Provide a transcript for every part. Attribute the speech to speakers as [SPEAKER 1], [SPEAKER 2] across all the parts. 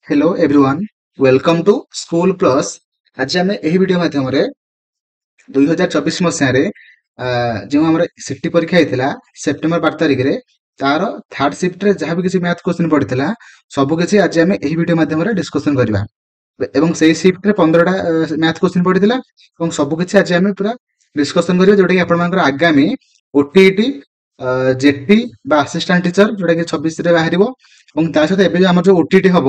[SPEAKER 1] Hello everyone welcome to school plus. आज आम यही वीडियो माध्यम 2024 मसीह जो आम सिटी परीक्षा होता सेप्टेम्बर 12 तारिख में तार थर्ड शिफ्ट जहाँ भी किसी मैथ क्वेश्चन पड़ता सबकि आज आम यही वीडियो माध्यम डिस्कसन करवा एवं से शिफ्ट रे 15टा मैथ क्वेश्चन पड़ता सबकि आज आम पूरा डिस्कसन करवा जोटा कि आप आगामी ओटीईटी जेटी असिस्टेंट टीचर जोटा कि 26 रे बाहर सहित एवं जो जो ओटीटी हम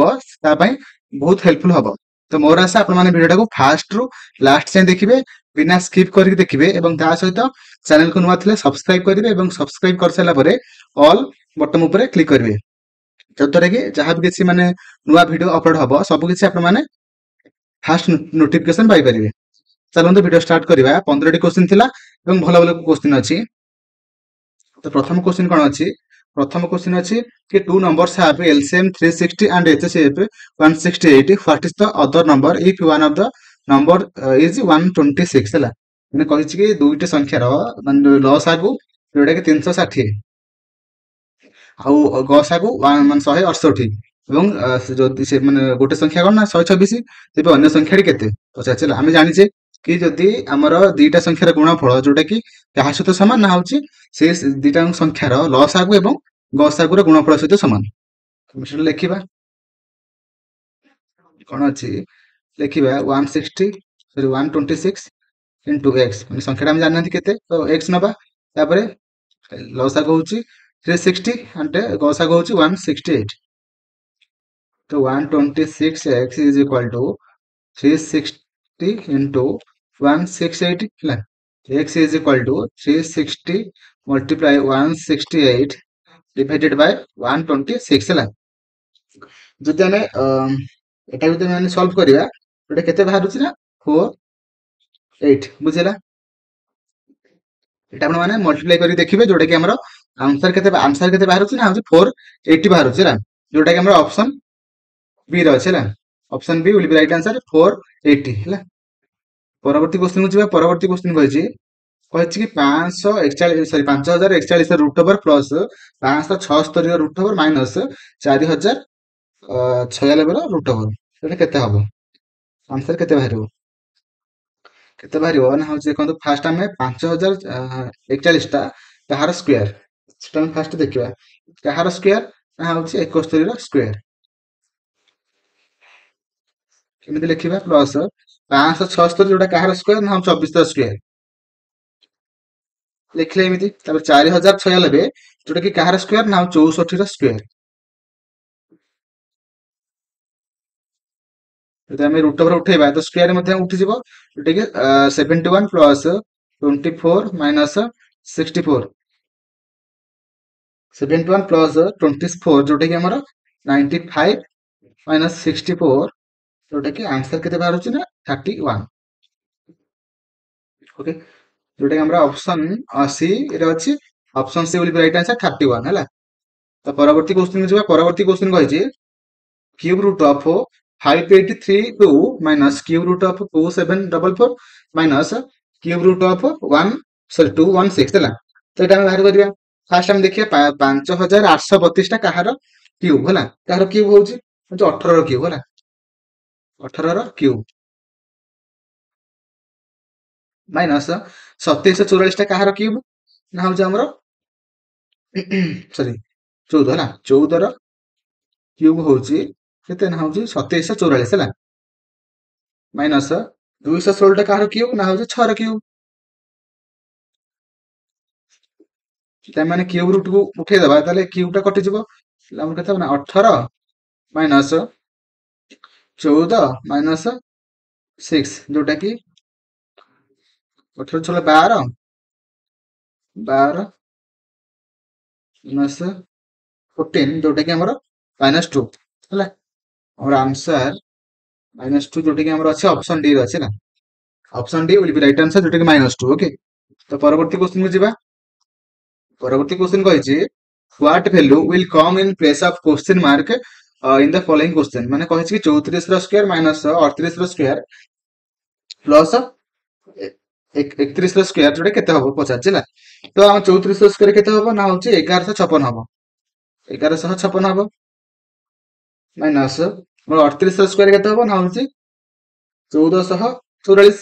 [SPEAKER 1] बहुत हेल्पफुल हम। तो मोर आशा आपने भिडियो को फास्ट रु लास्ट जाए देखिए बिना स्किप करके देखिए सहित चैनल को नुआ थे सब्सक्राइब करेंगे और सब्सक्राइब कर सारा ऑल बटन उपर क्लिक करेंगे जद्वारा कि जहाँ भी किसी माने नुआ वीडियो अपलोड हम सबकि आपने फास्ट नोटिफिकेशन पाइपर। चलते वीडियो स्टार्ट करवा 15टी क्वेश्चन थिला भल भल क्वेश्चन अच्छी। तो प्रथम क्वेश्चन कौन अच्छी प्रथम क्वेश्चन अच्छी कि two numbers have LCM 360 and HCF 168 what is the other number if one of the number is 126 है मैंने कही कि दुईट संख्यार माने लसागु जोटा कि 360 आउ गसागु मान 168 एवं जदि से माने गोटे संख्या कौन ना 126 तेज अन्य संख्या केते पचार आम जाचे कि जदि आमर दीटा संख्यार गुणफल जोटा कि क्या सहित सामान ना हूँ से दीटा संख्यार लसागु एवं गसागुर गुणफल सहित सामान लिखा कौन अच्छी लिखा 160 सॉरी 126 इंटू एक्स मैंने संख्या आम जानना के तो एक्स नवा लसागु हूँ 360 एंड गसागु हूँ 168 तो 126x is equal to 360 into 168 x is equal to 360 multiply 168 divided by 126 है जदि आम एटा जदि मैंने सॉल्व करिया एटा केते बाहरुछि ना 48 बुझिला एटा आपण माने मल्टीप्लाई करी देखिबे जोटा कि हमर आंसर केते बाहरुछि ना हउछि 480 बाहरुछि ना जोटा कि हमर ऑप्शन बी रे अछि ना option B will be right answer 480 है। परवर्ती क्वेश्चन को परवर्ती क्वेश्चन कहिछि कि 541 sorry 5041 root over plus 576 root over minus 4096 root over सेटा केते हबो आंसर केते बाहरिबो ना हउछि देखंतु फास्ट हमें 5041 टा कहार स्क्वायर सेटा हम फास्ट देखिबा कहार स्क्वायर ना हउछि 71 रो स्क्वायर केमिति लिखिबा प्लस 576 जोटा कहार स्क्वायर ना हम 24 रो स्क्वायर लिखले एमिति 4096 जोटा कि कहार स्क्वायर ना 64 रो स्क्वायर जब आम रूट ओवर उठेबा तो स्क्वायर मध्य उठिଯିବ जोटा कि 71 प्लस 24 माइनस 64 71 प्लस 24 जोटा कि हमर 95 माइनस 64 जोटा कि आंसर केते बाहर होछि ना 31 ओके जोटा कि हमरा ऑप्शन सी रे अछि option C will be right answer 31 हैला। तो परवर्ती क्वेश्चन में परवर्ती क्वेश्चन कहि cube root of 5832 minus cube root of 2744 minus cube root of 216 है तो ये बाहर करिया फास्ट हम देखिए 5832 टा कहार क्यूब है कहार क्यूब हूँ 18 क्यूब है 18 क्यूब माइनस 2744 टा कहार क्यूब ना हूँ आमर सॉरी 14 है 14 क्यूब हूँ केते ना हूँ 2744 है माइनस 216 टा कहार क्यूब ना हूँ 6 क्यूब मैंने क्यूब रूट को उठे दबा ताले क्यूब टा कटि जिवो हम केते ना 18 माइनस 14 माइनस 6 जोटा कि 18 6 12 12 माइनस 14 जोटा कि हमर -2 हला और आंसर -2 जोटा कि हमर अछि ऑप्शन डी रे अछि ना option D will be right answer जोटा कि -2 ओके। तो परवर्ती क्वेश्चन में जिबा परवर्ती क्वेश्चन कहिछि what value will come in place of question mark in the following question माने कहिछि कि 34 रो स्क्वायर माइनस 38 रो स्क्वायर प्लस 31 रो स्क्वायर जोटा केते हबो पचारछि तो हम 34 रो स्क्वायर केते हबो ना होछि 1156 हबो 1156 हबो माइनस ମୋର 38 ର ସ୍କୋୟାର କେତେ ହବ ନା ହଉଛି 1444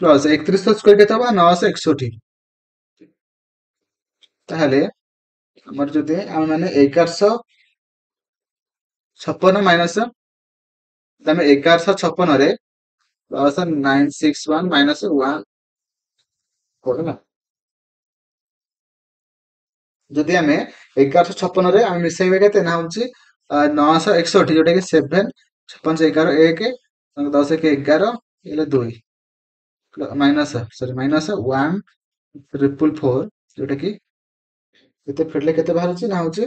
[SPEAKER 1] ପ୍ଲସ୍ 31 ର ସ୍କୋୟାର କେତେ ହବ 961। ତାହେଲେ ଆମର ଯଦି ଆମେ ମାନେ 1156 ମାଇନସ ଆମେ 1156 ରେ ପ୍ଲସ୍ 961 ମାଇନସ 1 ହେଲା। ଯଦି ଆମେ 1156 ରେ ଆମେ ମିଶେଇବା କେତେ ନା ହଉଛି 961 ଯୋଉଟା କି 7 56 11 1 10 1 11 ହେଲେ 2 ମାଇନସ 1 ଟ୍ରିପଲ 4 ଯୋଉଟା କି କେତେ ଫେରିଲେ କେତେ ବାହାରୁଛି ନା ହଉଛି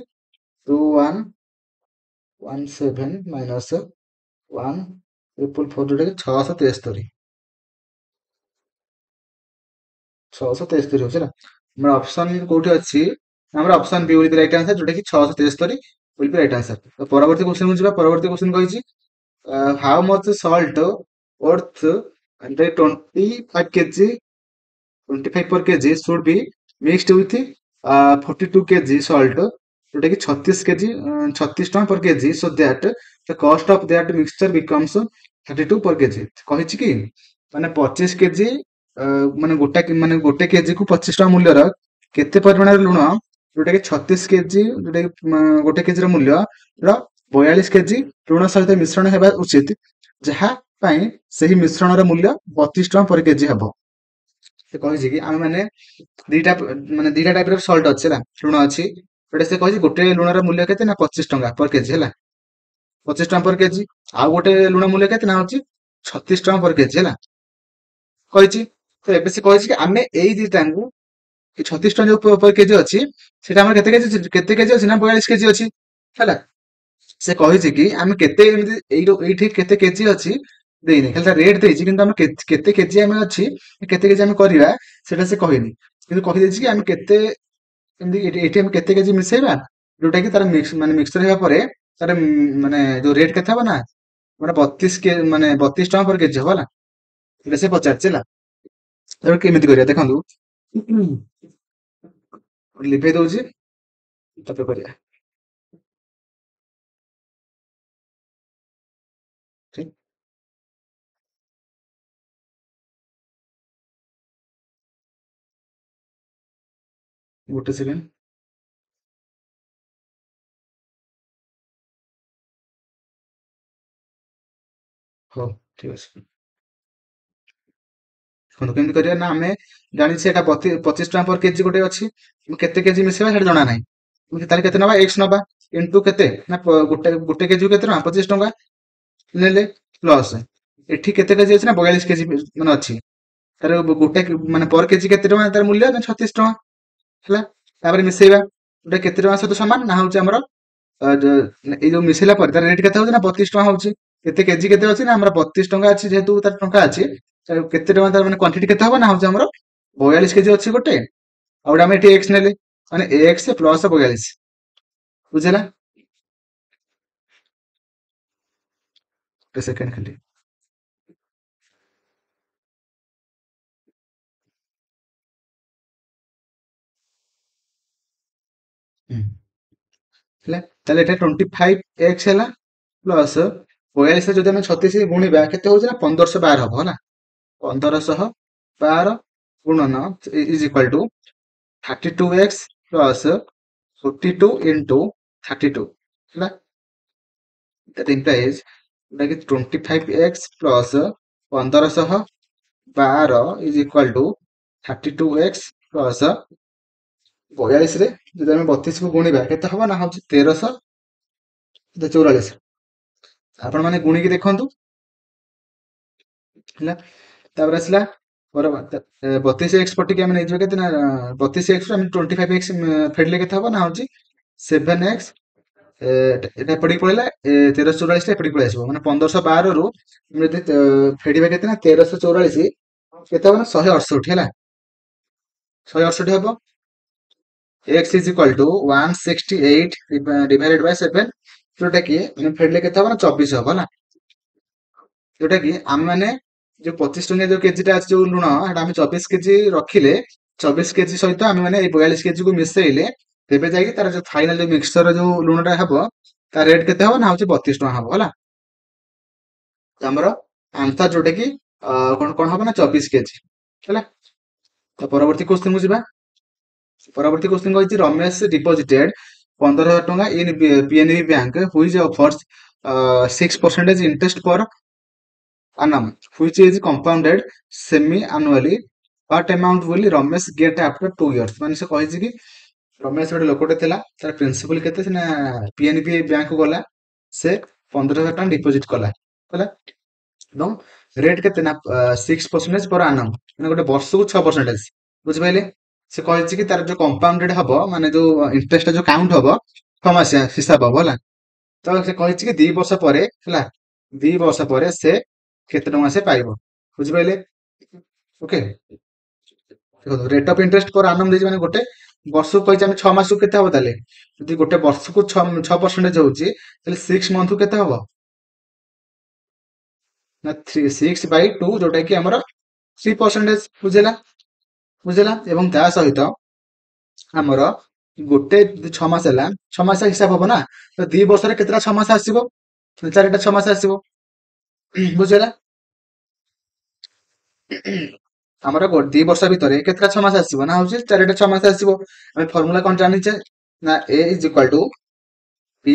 [SPEAKER 1] 2117 ମାଇନସ 1 ଟ୍ରିପଲ 4 ଯୋଉଟା କି 673 ହଉଛି ନା। ଆମର ଅପସନ କୋଉଠି ଅଛି ଆମର option B will be right answer ଯୋଉଟା କି 673 ୱିଲ୍ ବି ରାଇଟ୍ ଆନ୍ସର। ତ ପରବର୍ତ୍ତୀ କ୍ୱେଶ୍ଚନ କୁ ଯିବା। ପରବର୍ତ୍ତୀ କ୍ୱେଶ୍ଚନ କହିଛି ହାଉ much salt worth the 25 kg 25 per kg should be mixed with 42 kg salt ଯୋଉଟା କି 36 kg 36 ଟଙ୍କା per kg so that the cost of that mixture becomes 32 per kg। କହିଛି କି ମାନେ 25 କେଜି ମାନେ ଗୋଟେ କେଜି କୁ 25 ଟଙ୍କା ମୂଲ୍ୟର କେତେ ପରିମାଣର ଲୁଣ ଯୋଉଟା କି 36 କେଜି ଯୋଉଟା କି ଗୋଟେ କେଜିର ମୂଲ୍ୟ ର 42 କେଜି ଲୁଣ ସହିତ ମିଶ୍ରଣ ହେବା ଉଚିତ ଯାହା ପାଇଁ ସେହି ମିଶ୍ରଣର ମୂଲ୍ୟ 32 ଟଙ୍କା per kg ହେବ। ସେ କହିଛି କି ଆମେ ମାନେ ଦିଟା ଟାଇପର ସଲ୍ଟ ଅଛି ହେଲା ଲୁଣ ଅଛି। ଗୋଟେ ସେ କହିଛି ଗୋଟେ ଲୁଣର ମୂଲ୍ୟ କେତେ ନା 25 ଟଙ୍କା per kg ହେଲା 25 ଟଙ୍କା per kg। ଆଉ ଗୋଟେ ଲୁଣ ମୂଲ୍ୟ କେତେ ନା ହଉଛି 36 ଟଙ୍କା per kg ହେଲା କହିଛି। ତ ଏବେ ସେ କହିଛି କି ଆମେ ଏଇ ଦିଟାଙ୍କୁ 36 ଟଙ୍କା ଯୋଉ per kg ଅଛି ସେଟା ଆମର କେତେ କେଜି ଅଛି ନା 42 କେଜି ଅଛି ହେଲା। ସେ କହିଛି କି ଆମେ କେତେ ଏମିତି ଏଇଠି କେତେ କେଜି ଅଛି ଦେଇନି ଖାଲି ତା ରେଟ୍ ଦେଇଛି କିନ୍ତୁ ଆମେ କେତେ କେଜି ଆମେ ଅଛି କେତେ କେଜି ଆମେ କରିବା ସେଟା ସେ କହିନି କିନ୍ତୁ କହିଦେଇଛି କି ଆମେ କେତେ ଏମିତି ଏଠି ଆମେ କେତେ କେଜି ମିଶେଇବା ଯୋଉଟା କି ତାର ମିକ୍ସଚର ହେବା ପରେ ତାର ମାନେ ଯୋଉ ରେଟ୍ କେତେ ହବ ନା ମାନେ 32 ଟଙ୍କା per kg ହବ ହେଲା। ଏଇଟା ସେ ପଚାରିଛି ହେଲା। ତାପରେ କେମିତି କରିବା ଦେଖନ୍ତୁ ଲିଭେଇ ଦଉଛି ତାପରେ କରିବା ଠିକ। ଗୋଟେ ସେକେଣ୍ଡ ହଉ ଠିକ ଅଛି। ଦେଖନ୍ତୁ କେମିତି କରିବା ନା ଆମେ ଜାଣିଛେ ଏଟା 25 ଟଙ୍କା per kg ଗୋଟେ ଅଛି କେତେ କେଜି ମିଶେଇବା ସେଟା ଜଣା ନାହିଁ ତାହେଲେ କେତେ ନବା x ନବା ଇଣ୍ଟୁ କେତେ ନା ଗୋଟେ କେଜି କେତେ ଟଙ୍କା 25 ଟଙ୍କା ନେଲେ ପ୍ଲସ୍ ଏଠି କେତେ କେଜି ଅଛି ନା 42 କେଜି ମାନେ ଅଛି ତାର ଗୋଟେ ମାନେ per kg କେତେ ଟଙ୍କା ତାର ମୂଲ୍ୟ ନା 36 ଟଙ୍କା ହେଲା। ତାପରେ ମିଶେଇବା ଗୋଟେ କେତେ ଟଙ୍କା ସହିତ ସମାନ ନା ହଉଛି ଆମର ଏଇ ଯୋଉ ମିଶେଇଲା ପରେ ତାର ରେଟ୍ କେତେ ହଉଛି ନା 32 ଟଙ୍କା ହଉଛି। କେତେ କେଜି କେତେ ଅଛି ନା ଆମର 32 ଟଙ୍କା ଅଛି ଯେହେତୁ ତାର ଟଙ୍କା ଅଛି କେତେ ଟଙ୍କା ତାର ମାନେ କ୍ୱାଣ୍ଟିଟି କେତେ ହବ ନା ହଉଛି ଆମର 42 କେଜି ଅଛି ଗୋଟେ ଆଉ ଗୋଟେ ଆମେ ଏଠି x ନେଲେ ମାନେ x ପ୍ଲସ୍ 42 ବୁଝିଲା। ଗୋଟେ ସେକେଣ୍ଡ ଖାଲି ହେଲା। ତାହେଲେ ଏଟା 25x ହେଲା ପ୍ଲସ୍ 42 ଯଦି ଆମେ 36 ଗୁଣିବା କେତେ ହଉଛି ନା 1512 ହବ ହେଲା। 1512 ଗୁଣନ is equal to 32x plus 42 into 32 ହେଲା। that implies that is 25x plus 1512 is equal to 32x plus 42 ରେ ଯଦି ଆମେ 32 କୁ ଗୁଣିବା କେତେ ହବ ନା ହଉଛି 1344। ଆପଣ ମାନେ ଗୁଣିକି ଦେଖନ୍ତୁ ହେଲା। ତାପରେ ଆସିଲା 32x ପଟିକି ଆମେ ନେଇଯିବା କେତେ ନା 32x ରୁ ଆମେ 25x ଫେରିଲେ କେତେ ହବ ନା ହଉଛି 7x এটা ଏପଟିକି ପଳେଇଲା 1344 ଟା ଏପଟିକି ପଳେଇ ଆସିବ ମାନେ 1512 ରୁ ଆମେ ଯଦି ଫେଡିବା କେତେ ନା 1344 କେତେ ହବ ନା 168 ହେଲା 168 ହବ। x is equal to 168 divided by 7 ଯୋଉଟା କି ଆମେ ଫେଡିଲେ କେତେ ହବ ନା 24 ହବ ହେଲା। ଯୋଉଟା କି ଆମେ ମାନେ ଯୋଉ 25 ଟଙ୍କିଆ ଯୋଉ କେଜିଟା ଅଛି ଯୋଉ ଲୁଣ ସେଟା ଆମେ 24 କେଜି ରଖିଲେ 24 କେଜି ସହିତ ଆମେ ମାନେ ଏଇ 42 କେଜି କୁ ମିଶେଇଲେ ତେବେ ଯାଇକି ତାର ଯୋଉ ଫାଇନାଲ ଯୋଉ ମିକ୍ସଚର ଯୋଉ ଲୁଣଟା ହବ ତା ରେଟ୍ କେତେ ହବ ନା ହଉଛି 32 ଟଙ୍କା ହବ ହେଲା। ତ ଆମର ଆନ୍ସର ଯୋଉଟା କି କଣ ହବ ନା 24 କେଜି ହେଲା। ତ ପରବର୍ତ୍ତୀ କ୍ୱେଶ୍ଚନ କୁ ଯିବା। ପରବର୍ତ୍ତୀ କ୍ୱେଶ୍ଚନ କହିଛି ରମେଶ ଡିପୋଜିଟେଡ୍ 15,000 ଟଙ୍କା in PNB bank which offers 6% interest per annum which is compounded semi annually. What amount will Ramesh get after 2 years? ମାନେ ସେ କହିଛି କି ରମେଶ ଗୋଟେ ଲୋକଟେ ଥିଲା, ତାର ପ୍ରିନ୍ସିପାଲ କେତେ ନା ପିଏନବି ବ୍ୟାଙ୍କ ଗଲା, ସେ 15,000 ଟଙ୍କା ଡିପୋଜିଟ କଲା ହେଲା, ଏବଂ ରେଟ୍ କେତେ ନା 6% ପର ଆନମ୍, ମାନେ ଗୋଟେ ବର୍ଷକୁ 6%। ବୁଝିପାରିଲେ? ସେ କହିଛି କି ତାର ଯୋଉ କମ୍ପାଉଣ୍ଡେଡ ହବ, ମାନେ ଯୋଉ ଇଣ୍ଟରେଷ୍ଟ ଯୋଉ କାଉଣ୍ଟ ହବ 6 ମାସିଆ ହିସାବ ହବ ହେଲା। ତ ସେ କହିଛି କି 2 ବର୍ଷ ପରେ ହେଲା, 2 ବର୍ଷ ପରେ ସେ କେତେ ଟଙ୍କା ସେ ପାଇବ। ବୁଝିପାରିଲେ? ଓକେ, ଦେଖନ୍ତୁ rate of interest per annum ଦେଇଛି, ମାନେ ଗୋଟେ ବର୍ଷକୁ କହିଛି ଆମେ 6 ମାସକୁ କେତେ ହବ, ତାହେଲେ ଯଦି ଗୋଟେ ବର୍ଷକୁ 6% ହଉଛି, ତାହେଲେ 6 ମନ୍ଥକୁ କେତେ ହବ ନା 6/2, ଯୋଉଟା କି ଆମର 3%। ବୁଝିଲା? ବୁଝିଲା? ଏବଂ ତା ସହିତ ଆମର ଗୋଟେ 6 ମାସ ହେଲା, 6 ମାସ ହିସାବ ହବ ନା, ତ 2 ବର୍ଷରେ କେତେଟା 6 ମାସ ଆସିବ? 4ଟା 6 ମାସ ଆସିବ। ବୁଝିଲା? ଆମର 2 ବର୍ଷ ଭିତରେ କେତେଟା 6 ମାସ ଆସିବ ନା ହଉଛି 4ଟା 6 ମାସ ଆସିବ। ଆମେ ଫର୍ମୁଲା କଣ ଜାଣିଛେ ନା A is equal to P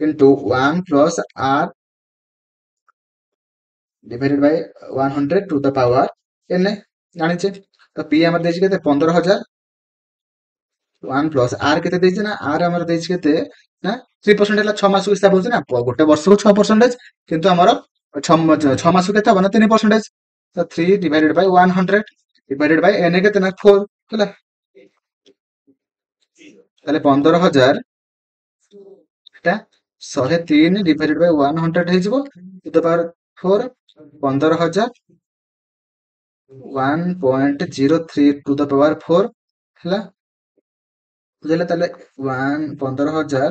[SPEAKER 1] into 1 plus R divided by 100 to the power n ଜାଣିଛେ। ତ P ଆମର ଦେଇଛି କେତେ 15,000, 1 plus R କେତେ ଦେଇଛି ନା R ଆମର ଦେଇଛି କେତେ ନା 3% ହେଲା, 6 ମାସକୁ ହିସାବ ହଉଛି ନା, ଗୋଟେ ବର୍ଷକୁ 6%, କିନ୍ତୁ ଆମର 6 ମାସକୁ କେତେ ହବ ନା 3%। ତ 3 divided by 100 divided by n କେତେ ନା 4 ହେଲା। ତାହେଲେ 15,000 ଟା 103 divided by 100 ହେଇଯିବ to the power 4, 15,000 1.03 to the power 4 ହେଲା। ବୁଝିଲେ? ତାହେଲେ 15,000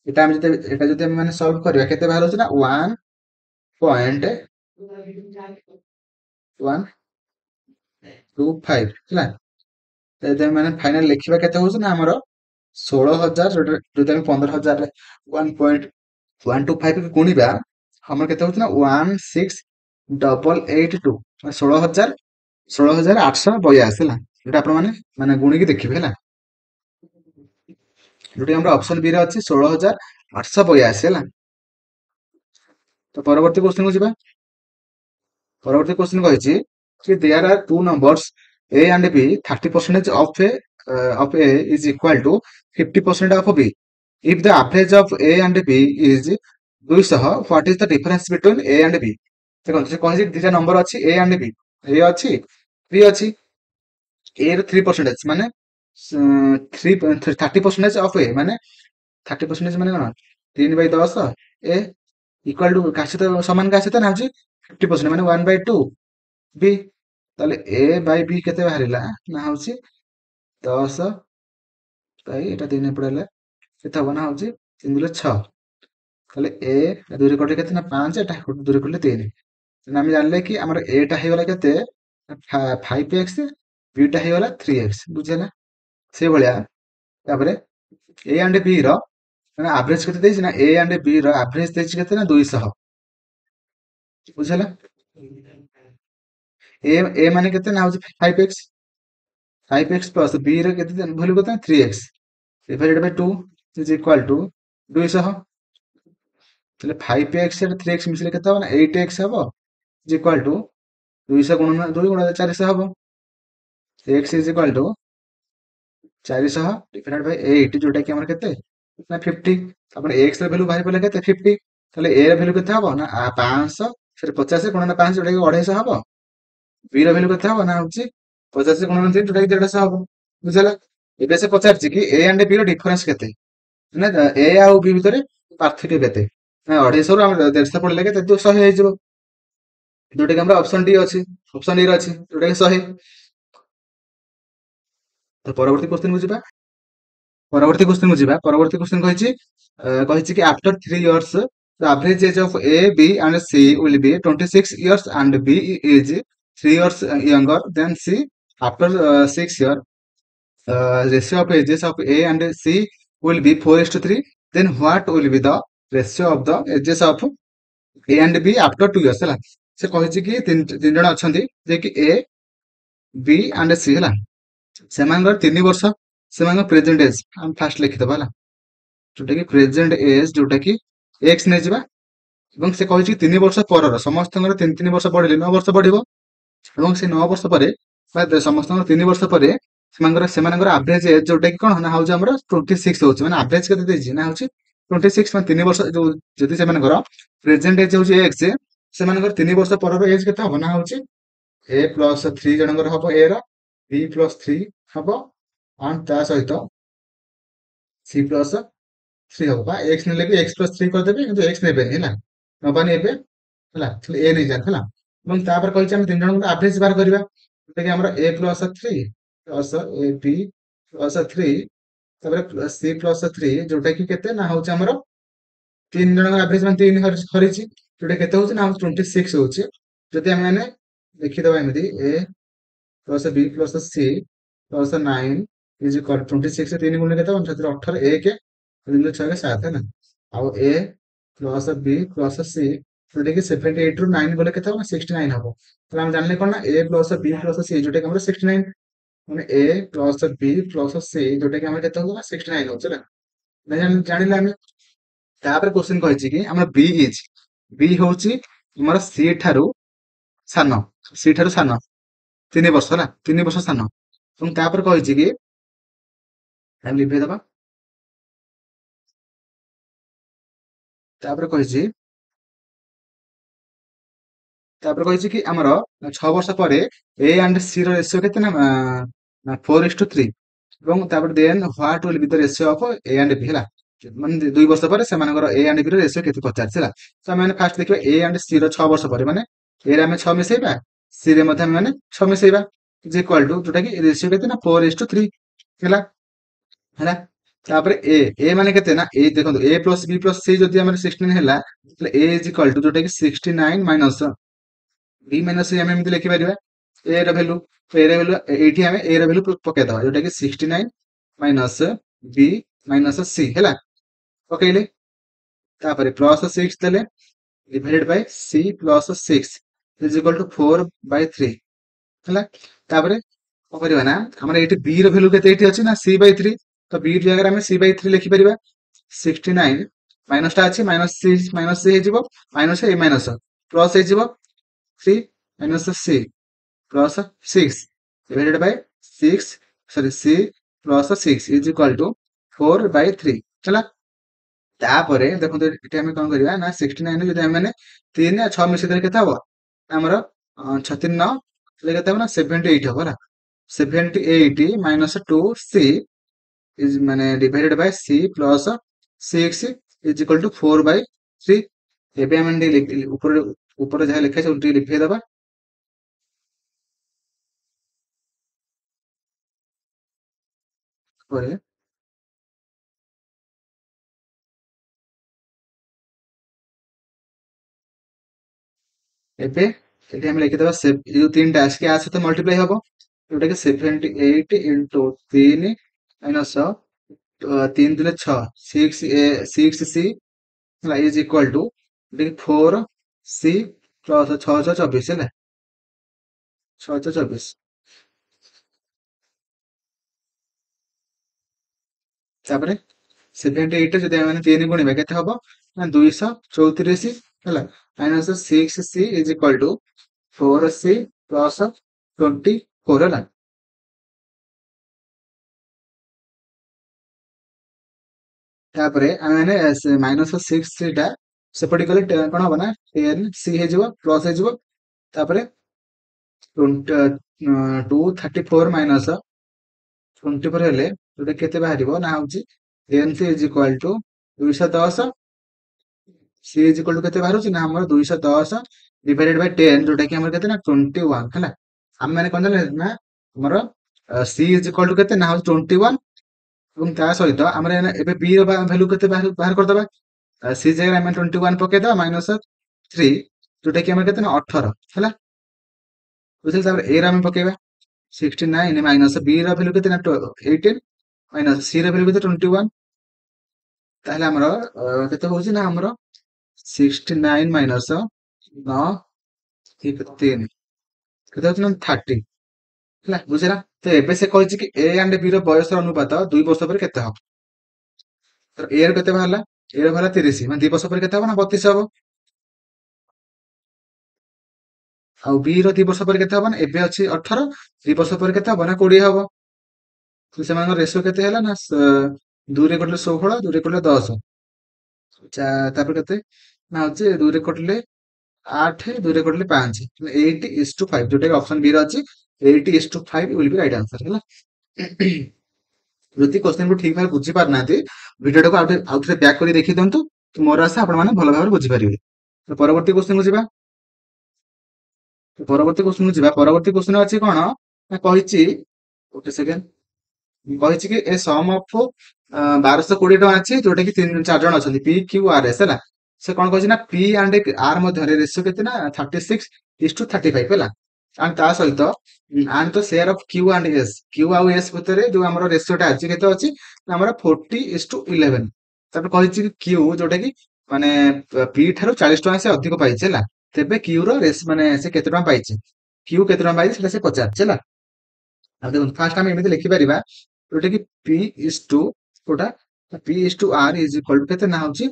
[SPEAKER 1] ଏଟା ଯଦି ଆମେ ମାନେ ସଲ୍ଭ କରିବା, କେତେ ବାହାରୁଛି ନା 1.125 ହେଲା। ଯଦି ଆମେ ମାନେ ଫାଇନାଲ ଲେଖିବା, କେତେ ହଉଛି ନା ଆମର 16,000, ଯଦି ଆମେ 15,000 1.125 ଗୁଣିବା, ଆମର କେତେ ହଉଛି ନା 16,882, 16,882 ହେଲା। ଯୋଉଟା ଆପଣ ମାନେ ଗୁଣିକି ଦେଖିବେ ହେଲା, ଯୋଉଠି ଆମର ଅପସନ ବି ରେ ଅଛି 16,882 ହେଲା। ତ ପରବର୍ତ୍ତୀ କ୍ୱେଶ୍ଚନ କୁ ଯିବା। ପରବର୍ତ୍ତୀ କ୍ୱେଶ୍ଚନ କହିଛି କି there are two numbers A and B, 30% of A is equal to 50% of B. If the average of A and B is 200, what is the difference between A and B? ଦେଖନ୍ତୁ ସେ କହିଛି ଦିଟା number ଅଛି A and B, A ଅଛି B ଅଛି। A ର 3% ମାନେ 30% of A, ମାନେ 30% ମାନେ କଣ 3/10 A ଇକ୍ୱାଲ ଟୁ କାହା ସହିତ ସମାନ, କାହା ସହିତ ନା ହଉଛି 50% ମାନେ 1/2 B। ତାହେଲେ A by B କେତେ ବାହାରିଲା ନା ହଉଛି 10 ବାଇ ଏଟା 3 ଏପଟେ ହେଲେ କେତେ ହବ ନା ହଉଛି 3 ଦୁଲେ 6। ତାହେଲେ A ଦୂରେ କଟିଲେ କେତେ ନା 5, ଏଟା ଦୂରେ କଟିଲେ 3। ଆମେ ଜାଣିଲେ କି ଆମର A ଟା ହେଇଗଲା କେତେ 5x, B ଟା ହେଇଗଲା 3x। ବୁଝିଲା? ସେଇଭଳିଆ ତାପରେ A and B ର ମାନେ ଆଭରେଜ କେତେ ଦେଇଛି ନା A and B ର ଆଭରେଜ ଦେଇଛି କେତେ ନା 200। ବୁଝିଲା? A ମାନେ କେତେ ନା ହଉଛି 5x, 5x ପ୍ଲସ B ର କେତେ ଭ୍ୟାଲୁ କେତେ 3x divided by 2 is equal to 200। ତାହେଲେ 5x and 3x ମିଶିଲେ କେତେ ହବ ନା 8x ହବ, is equal to 200 ଗୁଣନ 2 ଗୁଣନ 400 ହବ। x is equal to 400 divided by 8, ଯୋଉଟା କି ଆମର କେତେ ନା 50। ଆପଣ x ର ଭ୍ୟାଲୁ ବାହାରି ପଡିଲା କେତେ 50। ତାହେଲେ A ର ଭ୍ୟାଲୁ କେତେ ହବ ନା 500 50 ଗୁଣନ 5, ଯୋଉଟା କି 250 ହବ। B ର ଭ୍ୟାଲୁ କେତେ ହବ ନା ହଉଛି 50 ଗୁଣନ 3, ଯୋଉଟା କି 150 ହବ। ବୁଝିଲା? ଏବେ ସେ ପଚାରିଛି କି A and B ର ଡିଫରେନ୍ସ କେତେ, ମାନେ A ଆଉ B ଭିତରେ ପାର୍ଥକ୍ୟ କେତେ। ନା 250 ରୁ ଆମେ 150 ପଡିଲେ କେତେ 200 ହେଇଯିବ, ଯୋଉଟା କି ଆମର ଅପସନ ଡି ଅଛି, ଅପସନ ଡି ରେ ଅଛି, ଯୋଉଟା କି 100। ତ ପରବର୍ତ୍ତୀ କ୍ୱେଶ୍ଚନ କୁ ଯିବା। ପରବର୍ତ୍ତୀ କ୍ୱେଶ୍ଚନ କହିଛି କି after 3 years the average age of A, B and C will be 26 years and B is 3 years younger than C. After 6 years, ratio of ages of A and C will be 4:3. Then what will be the ratio of the ages of A and B after 2 years ହେଲା। ସେ କହିଛି କି ତିନି ଜଣ ଅଛନ୍ତି ଯେ କି ଏ ବି and C ହେଲା। ସେମାନଙ୍କର 3 ବର୍ଷ ସେମାନଙ୍କ ପ୍ରେଜେଣ୍ଟ ଏଜ ଆମେ ଫାଷ୍ଟ ଲେଖିଦବା ହେଲା, ଯୋଉଟା କି ପ୍ରେଜେଣ୍ଟ ଏଜ ଯୋଉଟା କି ଏକ୍ସ ନେଇଯିବା। ଏବଂ ସେ କହିଛି କି 3 ବର୍ଷ ପରର ସମସ୍ତଙ୍କର 3 3 ବର୍ଷ ବଢିଲେ 9 ବର୍ଷ ବଢିବ। ଏବଂ ସେ 9 ବର୍ଷ ପରେ ବା ସମସ୍ତଙ୍କର 3 ବର୍ଷ ପରେ ସେମାନଙ୍କର ଆଭରେଜ ଏଜ ଯୋଉଟା କି କଣ ନା ହଉଛି ଆମର 26 ହଉଛି, ମାନେ ଆଭରେଜ କେତେ ଦେଇଛି ନା ହଉଛି 26। ମାନେ 3 ବର୍ଷ ଯୋଉ ଯଦି ସେମାନଙ୍କର ପ୍ରେଜେଣ୍ଟ ଏଜ ହଉଛି ଏକ୍ସ, ସେମାନଙ୍କର 3 ବର୍ଷ ପରର ଏଜ କେତେ ହବ ନା ହଉଛି A+3 ଜଣଙ୍କର ହବ ଏ ର, B+3 ହବ, ଆଣ୍ଡ ତା ସହିତ C+3 ହବ। ବା ଏକ୍ସ ନେଲେ ବି X+3 କରିଦେବେ, କିନ୍ତୁ ଏକ୍ସ ନେବେନି ହେଲା, ନବାନି ଏବେ ହେଲା, ଖାଲି ଏ ନେଇଯାଆନ୍ତି ହେଲା। ଏବଂ ତାପରେ କହିଛି ଆମେ 3 ଜଣଙ୍କର ଆଭରେଜ ବାହାର କରିବା, ଯୋଉଟା କି ଆମର A+3 ପ୍ଲସ ଏ ବି ପ୍ଲସ 3 ତାପରେ C+3 ଯୋଉଟା କି କେତେ ନା ହଉଛି ଆମର 3 ଜଣଙ୍କର ଆଭରେଜ ମାନେ 3 ହରିଛି, ଯୋଉଟା କେତେ ହଉଛି ନା 26 ହଉଛି। ଯଦି ଆମେ ମାନେ ଦେଖିଦବା ଏମିତି A+B+C ପ୍ଲସ 9 ଇଜ ଇକ୍ୱାଲ 26 3 ଗୁଣିଲେ କେତେ ହବ, 18 1 2 6 7 ହେଲା। ଆଉ A plus B plus C ଯୋଉଟା କି 78 ରୁ 9 ଗଲେ କେତେ ହବ, 69 ହବ। ତାହେଲେ ଆମେ ଜାଣିଲେ କଣ ନା A plus B plus C ଯୋଉଟା କି ଆମର 69, ମାନେ A plus B plus C ଯୋଉଟା କି ଆମର କେତେ ହଉଛି ନା 69 ହଉଛି ହେଲା। ଜାଣିଲେ ଆମେ। ତାପରେ କ୍ୱେଶ୍ଚନ କହିଛି କି ଆମର B ହଉଛି ଆମର C ଠାରୁ ସାନ 3 ବର୍ଷ ହେଲା, 3 ବର୍ଷ ସାନ। ଏବଂ ତାପରେ କହିଛି କି ଆମେ ଲିଭେଇଦବା। ତାପରେ କହିଛି କି ଆମର 6 ବର୍ଷ ପରେ ଏ ଆଣ୍ଡ ସି ର ରେସିଓ କେତେ ନା 4:3। ଏବଂ ତାପରେ then what will be the ratio of A and B ହେଲା, ମାନେ 2 ବର୍ଷ ପରେ ସେମାନଙ୍କର ଏ ଆଣ୍ଡ ବି ର ରେସିଓ କେତେ ପଚାରିଛି ହେଲା। ତ ଆମେ ଫାଷ୍ଟ ଦେଖିବା ଏ ଆଣ୍ଡ ସି ର 6 ବର୍ଷ ପରେ, ମାନେ ଏ ରେ ଆମେ 6 ମିଶେଇବା, ସି ରେ ମଧ୍ୟ ଆମେ ମାନେ 6 ମିଶେଇବା, ଇଜ ଇକ୍ୱାଲ ଟୁ ଯୋଉଟା କି ରେସିଓ କେତେ ନା 4:3 ହେଲା ହେଲା। ତାପରେ ଏ ମାନେ କେତେ ନା ଏ ଦେଖନ୍ତୁ A plus B plus C ଯଦି ଆମର 16 ହେଲା, ତାହେଲେ A ଇଜ ଇକ୍ୱାଲ ଟୁ ଯୋଉଟା କି 69 ମାଇନସ B ମାଇନସ C ଆମେ ଏମିତି ଲେଖିପାରିବା A ର ଭ୍ୟାଲୁ। ଏଇଠି ଆମେ A ର ଭ୍ୟାଲୁ ପକେଇଦବା, ଯୋଉଟା କି 69 ମାଇନସ B ମାଇନସ C ହେଲା, ପକେଇଲେ। ତାପରେ ପ୍ଲସ 6 ଦେଲେ divided Bai C plus 6 is equal two 4/3 ହେଲା। ତାପରେ କଣ କରିବା ନା ଆମର ଏଇଠି B ର ଭ୍ୟାଲୁ କେତେ ଏଇଠି ଅଛି ନା C/3, ତ B ଜାଗାରେ ଆମେ C/3 ଲେଖିପାରିବା। 69 ମାଇନସ ଟା ଅଛି, ମାଇନସ C ହେଇଯିବ, ମାଇନସ ଏ ମାଇନସ ପ୍ଲସ ହେଇଯିବ 3 minus C plus 6 divided by 6 sorry C plus 6 is equal to 4/3 ହେଲା। ତାପରେ ଦେଖନ୍ତୁ ଏଠି ଆମେ କଣ କରିବା ନା 69 ଯଦି ଆମେ ମାନେ 3 ଆଉ 6 ମିଶେଇ ଦେଲେ କେତେ ହବ, ଆମର 6 3 9 ହେଲେ କେତେ ହବ ନା 78 ହବ ହେଲା। 78 ମାଇନସ 2C is ମାନେ divided by C plus 6 is equal to 4/3। ଏବେ ଆମେ ଟିକେ ଉପରେ ଯାହା ଲେଖା ଅଛି ଟିକେ ଲିଖେଇଦବା। ପରେ ଏବେ ଏଠି ଆମେ ଲେଖିଦବା ଏ ଯୋଉ 3ଟା ଆସିକି ଆ ସହିତ ମଲ୍ଟିପ୍ଲାଇ ହବ, ଯୋଉଟା କି 78 ଇଣ୍ଟୁ 3 ମାଇନସ 3 ଦୁଲେ 6 6C ହେଲା is equal two 4C plus 6 6 24 ହେଲା, 6 6 24। ତାପରେ 78 ଯଦି ଆମେ 3 ଗୁଣିବା କେତେ ହବ ନା 234 ହେଲା, minus 6C is equal two 4C plus 24 ହେଲା। ତାପରେ ଆମେ ମାନେ ମାଇନସ 6 ଟା ସେପଟେ ଗଲେ କଣ ହବ ନା 10C ହେଇଯିବ, ପ୍ଲସ ହେଇଯିବ। ତାପରେ 234 ମାଇନସ 24 ହେଲେ ଯୋଉଟା କେତେ ବାହାରିବ ନା ହଉଛି 10C is equal two 210। C is equal to କେତେ ବାହାରୁଛି ନା ଆମର 210 ଡିଭାଇଡେଡ ବାଇ 10 ଯୋଉଟା କି ଆମର କେତେ ନା 21 ହେଲା। ଆମେ ମାନେ କଣ ଜାଣିଲେ ନା ଆମର C ଇଜ ଇକ୍ୱାଲ ଟୁ କେତେ ନା ହଉଛି 21। ଏବଂ ତା ସହିତ ଆମର ଏବେ B ର ଭ୍ୟାଲୁ କେତେ ବାହାର କରିଦବା। C ଜାଗାରେ ଆମେ 21 ପକେଇଦବା ମାଇନସ 3 ଯୋଉଟା କି ଆମର କେତେ ନା 18 ହେଲା, ବୁଝିଲେ। ତାପରେ A ର ଆମେ ପକେଇବା 69 ମାଇନସ B ର ଭ୍ୟାଲୁ କେତେ ନା 18 ମାଇନସ C ର ଭ୍ୟାଲୁ କେତେ 21 ତାହେଲେ ଆମର କେତେ ହଉଛି ନା ଆମର 69 ମାଇନସ 9 3 କେତେ ହଉଛି ନା 30 ହେଲା ବୁଝିଲା। ତ ଏବେ ସେ କହିଛି କି ଏ ଆଣ୍ଡ ବି ର ବୟସର ଅନୁପାତ 2 ବର୍ଷ ପରେ କେତେ ହବ। ତ ଏ ର କେତେ ବାହାରିଲା, ଏ ର ବାହାରିଲା 30, ମାନେ 2 ବର୍ଷ ପରେ କେତେ ହବ ନା 32 ହବ। ଆଉ ବି ର 2 ବର୍ଷ ପରେ କେତେ ହବ ନା ଏବେ ଅଛି 18, 2 ବର୍ଷ ପରେ କେତେ ହବ ନା 20 ହବ। ତ ସେମାନଙ୍କ ରେସିଓ କେତେ ହେଲା ନା 2 ରେ କଟିଲେ 16, 2 ରେ କଟିଲେ 10, ତାପରେ କେତେ ନା ହଉଛି 2 ରେ କଟିଲେ 8, 2 ରେ କଟିଲେ 5, 8:5, ଯୋଉଟା କି ଅପସନ ବି ରେ ଅଛି 8:5 ୱିଲ୍ ବି ରାଇଟ୍ ଆନ୍ସର ହେଲା। ଯଦି କ୍ୱେଶ୍ଚନ କୁ ଠିକ ଭାବେ ବୁଝି ପାରୁନାହାନ୍ତି, ଭିଡିଓଟାକୁ ଆଉ ଥରେ ବ୍ୟାକ୍ କରି ଦେଖି ଦିଅନ୍ତୁ। ମୋର ଆଶା ଆପଣ ମାନେ ଭଲ ଭାବରେ ବୁଝିପାରିବେ। ତ ପରବର୍ତ୍ତୀ କ୍ୱେଶ୍ଚନ କୁ ଯିବା। ପରବର୍ତ୍ତୀ କ୍ୱେଶ୍ଚନ ଅଛି କଣ ନା କହିଛି, ଗୋଟେ ସେକେଣ୍ଡ, କହିଛି କି ଏ ସମ୍ ଅଫ 1220 ଟଙ୍କା ଅଛି, ଯୋଉଟା କି 4 ଜଣ ଅଛନ୍ତି ପି କ୍ୟୁ ଆର ଏସ୍ ହେଲା। ସେ କଣ କହିଛି ନା ପି ଆଣ୍ଡ ଆର ମଧ୍ୟରେ ରେସିଓ କେତେ ନା 36:35 ହେଲା। ଆଣ୍ଡ ତା ସହିତ and the share of Q and S, Q ଆଉ ଏସ୍ ଭିତରେ ଯୋଉ ଆମର ରେସିଓଟା ଅଛି କେତେ ଅଛି ନା ଆମର 40:11। ତାପରେ କହିଛି କି କ୍ୟୁ ଯୋଉଟା କି ମାନେ ପି ଠାରୁ 40 ଟଙ୍କା ସେ ଅଧିକ ପାଇଛି ହେଲା। ତେବେ କ୍ୟୁ ର ମାନେ ସେ କେତେ ଟଙ୍କା ପାଇଛି, କ୍ୟୁ କେତେ ଟଙ୍କା ପାଇଛି ସେଟା ସେ ପଚାରିଛି ହେଲା। ଆଉ ଦେଖନ୍ତୁ ଫାର୍ଷ୍ଟ ଆମେ ଏମିତି ଲେଖିପାରିବା, ଯୋଉଟା କି ପି ଇଜ ଟୁ କୋଉଟା P is to R is equal to କେତେ ନା ହଉଛି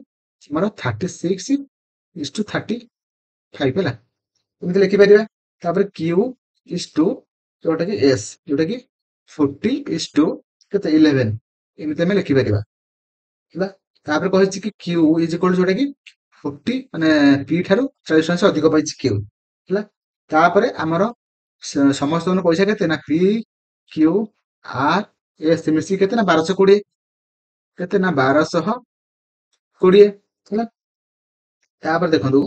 [SPEAKER 1] ଆମର 36:35 ହେଲା, ଏମିତି ଲେଖିପାରିବା। ତାପରେ କ୍ୟୁ ଇଜ ଟୁ ଯୋଉଟା କି ଏସ୍, ଯୋଉଟା କି 40:11 ଏମିତି ଆମେ ଲେଖିପାରିବା ହେଲା। ତାପରେ କହିଛି କି କ୍ୟୁ ଇଜ ଇକ୍ୱାଲ ଟୁ ଯୋଉଟା କି 40 ମାନେ ପି ଠାରୁ 40 ଟଙ୍କା ସେ ଅଧିକ ପାଇଛି କ୍ୟୁ ହେଲା। ତାପରେ ଆମର ସମସ୍ତଙ୍କର ପଇସା କେତେ ନା ପି କ୍ୟୁ ଆର ଏସ୍ ମିଶିକି କେତେ ନା 1220, କେତେ ନା 1220 ହେଲା। ତାପରେ ଦେଖନ୍ତୁ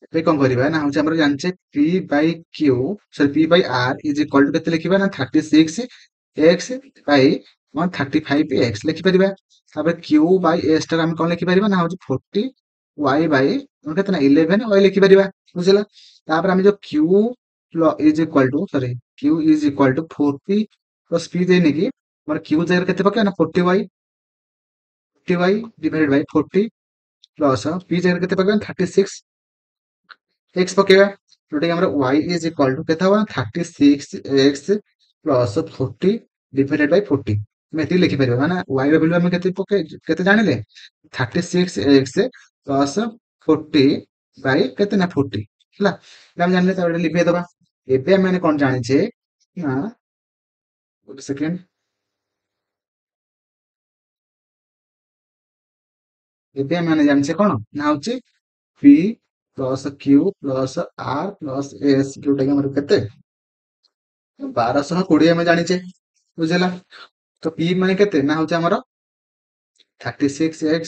[SPEAKER 1] ଏବେ କଣ କରିବା ନା ହଉଛି ଆମର ଜାଣିଛେ P by Q sorry P by R is equal to କେତେ ଲେଖିବା ନା 36x ବାଇ 135x ଲେଖିପାରିବା। ତାପରେ କ୍ୟୁ ବାଇ ଏସ୍ ଟାକୁ ଆମେ କଣ ଲେଖିପାରିବା ନା ହଉଛି 40y ବାଇ କେତେ ନା 11y ଲେଖିପାରିବା ବୁଝିଲା। ତାପରେ ଆମେ ଯୋଉ Q is equal two sorry Q is equal two 40 plus P ଦେଇନି କି ଆମର କ୍ୟୁ ଜାଗାରେ କେତେ ପକେଇବା ନା 40y divided by 40 plus P ଜାଗାରେ କେତେ ପକେଇବା 36x ପକେଇବା, ଯୋଉଟା କି ଆମର y ଇଜ ଇକ୍ୱାଲ ଟୁ କେତେ ହବ 36x ପ୍ଲସ 40 ଡିଭାଇଡେଡ୍ ବାଇ 40 ଆମେ ଏତିକି ଲେଖିପାରିବା। ମାନେ y ର ଭ୍ୟାଲୁ ଆମେ କେତେ ଜାଣିଲେ 36x ପ୍ଲସ 40 ବାଇ କେତେ ନା 40 ହେଲା। ଆମେ ଜାଣିଲେ ତାପରେ ଲିଭେଇଦବା। ଏବେ ଆମେ ମାନେ କଣ ଜାଣିଛେ ନା ଗୋଟେ ସେକେଣ୍ଡ, ଏବେ ଆମେ ମାନେ ଜାଣିଛେ କଣ ନା ହଉଛି ପି ପ୍ଲସ କ୍ୟୁ ପ୍ଲସ ଆର ପ୍ଲସ ଏସ୍ ଯୋଉଟା କି ଆମର କେତେ 1220 ଆମେ ଜାଣିଛେ ବୁଝିଲା। ତ ପି ମାନେ କେତେ ନା ହଉଛି ଆମର 36x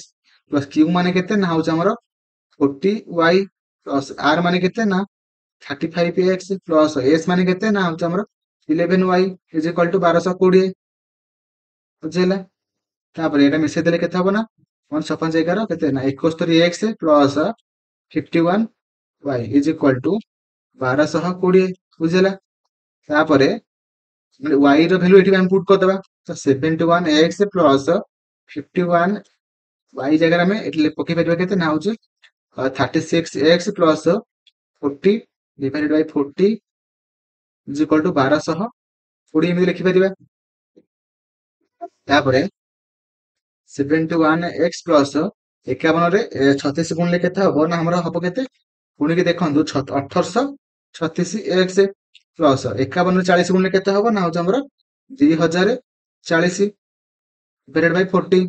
[SPEAKER 1] ପ୍ଲସ କ୍ୟୁ ମାନେ କେତେ ନା ହଉଛି ଆମର 40y ପ୍ଲସ ଆର ମାନେ କେତେ ନା 35x ପ୍ଲସ ଏସ୍ ମାନେ କେତେ ନା ହଉଛି ଆମର 11y ଇଜ ଇକ୍ୱାଲ ଟୁ 1220 ବୁଝିଲା। ତାପରେ ଏଇଟା ମିଶେଇ ଦେଲେ କେତେ ହବ ନା 1/11 କେତେ ନା 71x plus 51y is equal two 1220 ବୁଝିଲା। ତାପରେ y ର ଭ୍ୟାଲୁ ଏଠି ଆମେ ପୁଟ୍ କରିଦବା, ତ 71x ପ୍ଲସ 51y ଜାଗାରେ ଆମେ ଏଠି ପକେଇ ପାରିବା କେତେ ନା ହଉଛି 36x plus 40 divided by 40 is equal two 1220 ଏମିତି ଲେଖିପାରିବା। ତାପରେ 71x ପ୍ଲସ 51 ରେ 36 ଗୁଣିଲେ କେତେ ହବ ନା ଆମର ହବ କେତେ, ପୁଣିକି ଦେଖନ୍ତୁ 1836x ପ୍ଲସ 51 ରେ 40 ଗୁଣିଲେ କେତେ ହବ ନା ହଉଛି ଆମର 2040 divided by 40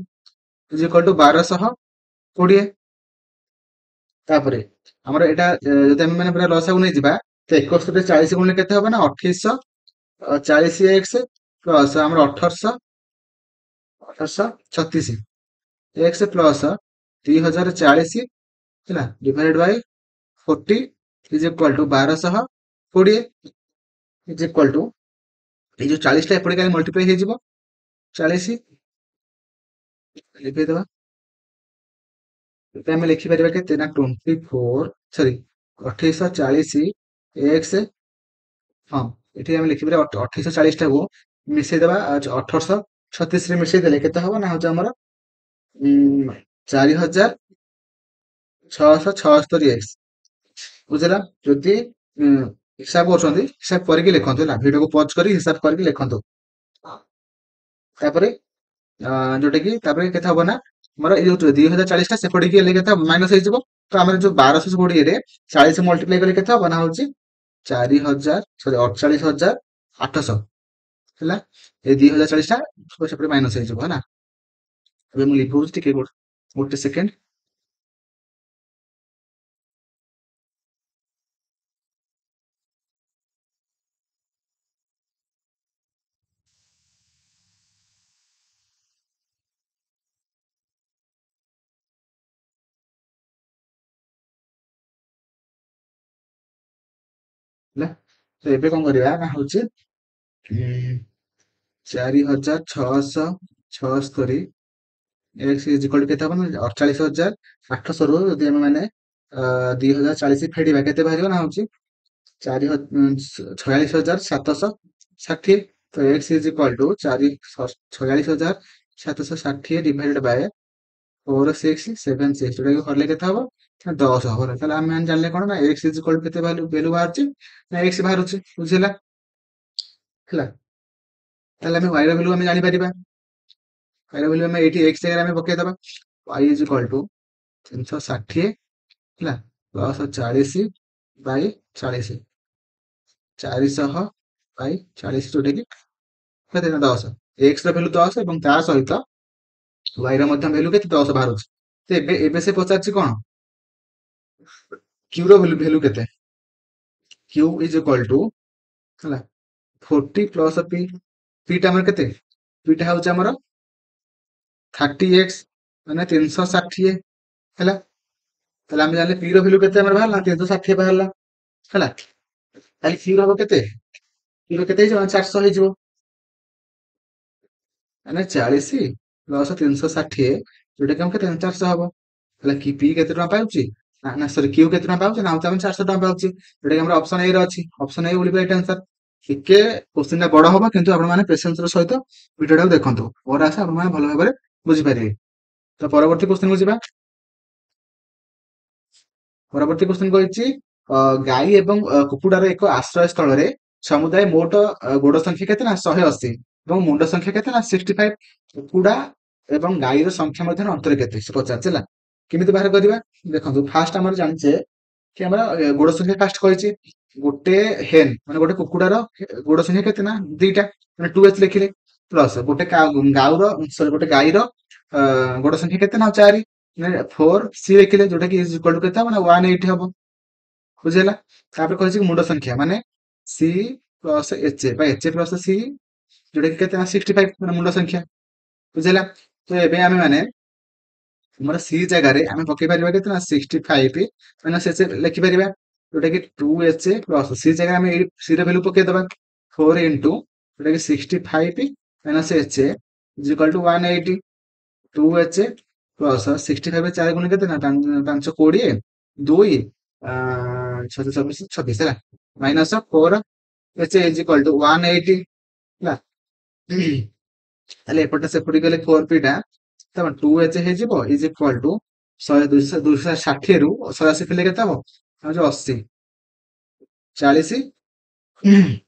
[SPEAKER 1] is equal two 1220। ତାପରେ ଆମର ଏଇଟା ଯଦି ଆମେ ମାନେ ପୁରା ଲସାଗୁ ନେଇଯିବା ତ 71 ରେ 40 ଗୁଣିଲେ କେତେ ହବ ନା 2840x ପ୍ଲସ ଆମର 1836 x ପ୍ଲସ 2040 ହେଲା divided Bai 40 is equal two 1220 is equal two ଏଇ ଯୋଉ 40 ଟା ଏପଟେ କାଲି ମଲ୍ଟିପ୍ଲାଇ ହେଇଯିବ 40 ଲିଭେଇଦବା। ଏବେ ଆମେ ଲେଖିପାରିବା କେତେ ନା 24 ସରି 2840 x, ହଁ ଏଠି ଆମେ ଲେଖିପାରିବା 2840 ଟାକୁ ମିଶେଇଦବା 1800 36 ରେ ମିଶେଇ ଦେଲେ କେତେ ହବ ନା ହଉଛି ଆମର 4676 ବୁଝିଲା। ଯଦି ହିସାବ କରୁଛନ୍ତି ହିସାବ କରିକି ଲେଖନ୍ତୁ ହେଲା, ଭିଡିଓକୁ ପଜ କରି ହିସାବ କରିକି ଲେଖନ୍ତୁ। ତାପରେ ଯୋଉଟା କି ତାପରେ କେତେ ହବ ନା ଆମର ଏଇ ଯୋଉ 2040 ଟା ସେପଟେ ହେଲେ କେତେ ମାଇନସ ହେଇଯିବ। ତ ଆମର ଯୋଉ 1220 ରେ 40 ମଲ୍ଟିପ୍ଲାଇ କଲେ କେତେ ହବ ନା ହଉଛି 48,000 ହେଲା। ଏଇ 2040 ଟା ସେପଟେ ମାଇନସ ହେଇଯିବ ହେଲା। ଏବେ ମୁଁ ଲିଭଉଛି ଟିକେ ଗୋଟେ ସେକେଣ୍ଡ। ହେଲା। ତ ଏବେ କଣ କରିବା ନା ହଉଛି 4676 x ଇଜିକାଲ କେତେ ହବ ନା 48,800 ରୁ ଯଦି ଆମେ ମାନେ 2040 ଫେଡିବା କେତେ ବାହାରିବ ନା ହଉଛି 46,760। ତ x is equal to 46,760 divided by 4676 ଯୋଉଟା କି ହରଲେ କେତେ ହବ ନା 10 ହବ। ତାହେଲେ ଆମେ ଜାଣିଲେ କଣ ନା x ଇଜ ଇକ୍ୱାଲ କେତେ ଭ୍ୟାଲୁ ବାହାରୁଛି ନା x ବାହାରୁଛି, ବୁଝିଲା। ହେଲା, ତାହେଲେ ଆମେ y ର ଭ୍ୟାଲୁ ଆମେ ଜାଣିପାରିବା। y ର ଭ୍ୟାଲୁ ଆମେ ଏଇଠି x ଜାଗାରେ ଆମେ ପକେଇଦବା। y ଇଜ ଇକ୍ୱାଲ ଟୁ 360 ହେଲା ପ୍ଲସ 40 ବାଇ 40 400 ବାଇ 40 ଯୋଉଟା କି କେତେ ନା 10। x ର ଭ୍ୟାଲୁ 10 ଏବଂ ତା ସହିତ y ର ମଧ୍ୟ ଭ୍ୟାଲୁ କେତେ 10 ବାହାରୁଛି। ତ ଏବେ ସେ ପଚାରୁଛି କଣ q ର ଭ୍ୟାଲୁ କେତେ। q ଇଜ ଇକ୍ୱାଲ ଟୁ ହେଲା 40 ପ୍ଲସ p ଟା ଆମର କେତେ, p ଟା ହଉଛି ଆମର 30x ମାନେ 360 ହେଲା। ତାହେଲେ ଆମେ ଜାଣିଲେ p ର ଭ୍ୟାଲୁ କେତେ ଆମର ବାହାରିଲା 360 ବାହାରିଲା ହେଲା। ତାହେଲେ q ର ହବ କେତେ, q ର କେତେ ହେଇଯିବ 400 ହେଇଯିବ। ମାନେ 40 ପ୍ଲସ 360 ଯୋଉଟା କି ଆମକୁ କେତେ 400 ହବ। ହେଲେ କି ପି କେତେ ଟଙ୍କା ପାଉଛି ନା ସରି କ୍ୟୁ କେତେ ଟଙ୍କା ପାଉଛି ନା ହଉଛି ଆମେ 400 ଟଙ୍କା ପାଉଛି, ଯୋଉଟା କି ଆମର ଅପସନ ଏ ରେ ଅଛି। ଅପସନ ଏ ବୋଲି ରାଇଟ ଆନ୍ସର। ଟିକେ କୋଶ୍ଚିନ୍ ଟା ବଡ ହବ କିନ୍ତୁ ଆପଣ ମାନେ ପେସେନ୍ସ ର ସହିତ ଭିଡିଓ ଟାକୁ ଦେଖନ୍ତୁ, ପରେ ଆସେ ଆପଣ ମାନେ ଭଲ ଭାବରେ ବୁଝିପାରିବେ। ତ ପରବର୍ତ୍ତୀ କୋଶ୍ଚିନ୍ କୁ ଯିବା। ପରବର୍ତ୍ତୀ କୋଶ୍ଚିନ୍ କହିଛି ଗାଈ ଏବଂ କୁକୁଡାର ଏକ ଆଶ୍ରୟ ସ୍ଥଳରେ ସମୁଦାୟ ମୋଟ ଗୋଡ ସଂଖ୍ୟା କେତେ ନା 180 ଏବଂ ମୁଣ୍ଡ ସଂଖ୍ୟା କେତେ ନା 65। କୁକୁଡା ଏବଂ ଗାଈର ସଂଖ୍ୟା ମଧ୍ୟରେ ଅନ୍ତର କେତେ ସେ ପଚାରୁଛି ହେଲା। କେମିତି ବାହାର କରିବା ଦେଖନ୍ତୁ, ଫାଷ୍ଟ ଆମର ଜାଣିଛେ କି ଆମର ଗୋଡ ସଂଖ୍ୟା ଫାଷ୍ଟ କହିଛି। ଗୋଟେ ହେନ୍ ମାନେ ଗୋଟେ କୁକୁଡାର ଗୋଡ ସଂଖ୍ୟା କେତେ ନା 2ଟା ମାନେ 2h ଲେଖିଲେ, ପ୍ଲସ ଗୋଟେ ଗାଈର ଗୋଡ ସଂଖ୍ୟା କେତେ ନା 4 ମାନେ 4c ଲେଖିଲେ, ଯୋଉଟା କି ଇଜ ଇକ୍ୱାଲ ଟୁ କେତେ ହବ ନା 180 ହବ, ବୁଝିହେଲା। ତାପରେ କହିଛି କି ମୁଣ୍ଡ ସଂଖ୍ୟା ମାନେ c ପ୍ଲସ h ବା h ପ୍ଲସ c ଯୋଉଟା କି କେତେ ନା 65 ମାନେ ମୁଣ୍ଡ ସଂଖ୍ୟା, ବୁଝିହେଲା। ତ ଏବେ ଆମେ ମାନେ ଆମର ସି ଜାଗାରେ ଆମେ ପକେଇ ପାରିବା କେତେ ନା 65 ମାନେ ସେ ଲେଖିପାରିବା, ଯୋଉଟା କି 2h ପ୍ଲସ ସି ଜାଗାରେ ଆମେ ଏଇ ସି ର ଭ୍ୟାଲୁ ପକେଇଦବା 4 ଇଣ୍ଟୁ ଯୋଉଟା କି 65 minus h is equal two 180। 2h plus 65 4 ଗୁଣ କେତେ ନା 520 2 26 ହେଲା minus 4h is equal two 180 ହେଲା। ତାହେଲେ ଏପଟେ ସେପଟେ ଗଲେ 4p ଟା ତମ 2h ହେଇଯିବ ଇଜ ଇକ୍ୱାଲ ଟୁ 260 ରୁ 180 ଥିଲେ କେତେ ହବ ନା ଯୋଉ 80 40